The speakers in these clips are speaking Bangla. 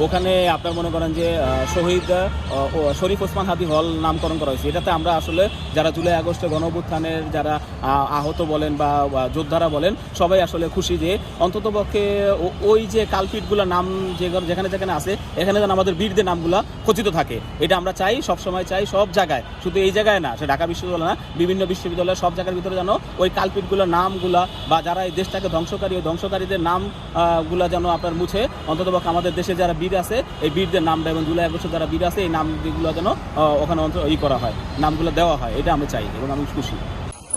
ওখানে আপনার মনে করেন যে শহীদ শরীফ ওসমান হাদি হল নামকরণ করা হয়েছে। এটাতে আমরা আসলে যারা জুলাই আগস্টে গণঅভ্যুত্থানের যারা আহত বলেন বা যোদ্ধারা বলেন সবাই আসলে খুশি যে অন্ততপক্ষে ওই যে কালপিটগুলো নাম যেখানে যেখানে আছে এখানে যেন আমাদের বীরদের নামগুলো খচিত থাকে। এটা আমরা চাই, সবসময় চাই, সব জায়গায়, শুধু এই জায়গায় না, সে ঢাকা বিশ্ববিদ্যালয় না, বিভিন্ন বিশ্ববিদ্যালয়ের সব জায়গার ভিতরে যেন ওই কালপিটগুলোর নামগুলা বা যারা এই দেশটাকে ধ্বংসকারী ওই ধ্বংসকারীদের নামগুলা যেন আপনার মুছে অন্ততপক্ষে আমাদের দেশে যারা বীর আছে এই বীরদের নামটা এবং জুলাই আগস্টে যারা বীর আছে এই নামগুলো যেন ওখানে করা হয়, নামগুলো দেওয়া হয়, এটা আমি চাই এবং আমি খুশি।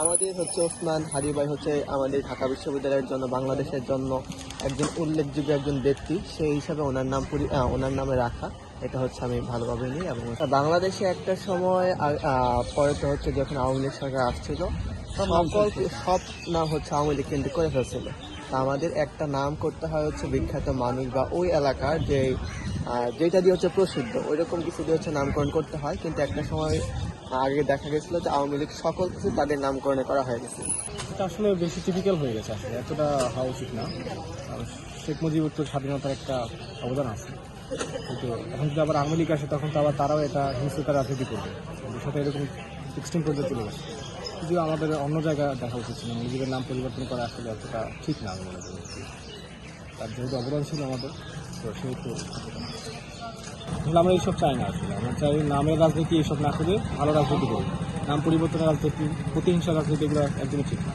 আমাদের হচ্ছে ওসমান হাদি ভাই হচ্ছে আমাদের ঢাকা বিশ্ববিদ্যালয়ের জন্য, বাংলাদেশের জন্য একজন উল্লেখযোগ্য একজন ব্যক্তি, সেই হিসাবে ওনার নামে রাখা এটা হচ্ছে আমি ভালোভাবে নিই। এবং বাংলাদেশে একটা সময় পরে তো হচ্ছে যখন আওয়ামী লীগ সরকার আসছিল সব নাম হচ্ছে আওয়ামী লীগ কেন্দ্রিক করে ফেলছিল। তা আমাদের একটা নাম করতে হয় হচ্ছে বিখ্যাত মানুষ বা ওই এলাকার যেটা দিয়ে হচ্ছে প্রসিদ্ধ ওইরকম কিছু দিয়ে হচ্ছে নামকরণ করতে হয়। কিন্তু একটা সময় আগে দেখা গেছিল যে আওয়ামী লীগ সকল কিছু তাদের নামকরণে করা হয়ে গেছে। এটা আসলে বেশি টিপিক্যাল হয়ে গেছে, আসলে এতটা হওয়া উচিত না। শেখ মুজিবুর তো স্বাধীনতার একটা অবদান আছে, কিন্তু এখন যদি আবার আওয়ামী লীগ আসে তখন তো আবার তারাও এটা হিংস্রতার রাজনীতি করবে, বিষয়টা এরকম এক্সট্রিম পর্যায়ে চলে গেছে। যদিও আমাদের অন্য জায়গায় দেখা উচিত ছিল, মুজিবের নাম পরিবর্তন করা আসলে অতটা ঠিক না আমি মনে করি। তার যেহেতু অবদান ছিল আমাদের, তো সেহেতু আসলে আমরা এইসব চাই না। আসলে আমরা চাই নামের রাজনীতি এইসব না করে ভালো রাজনীতি করি। নাম পরিবর্তনের রাজনীতি, প্রতিহিংসার রাজনীতি, এগুলো একদমই ঠিক না।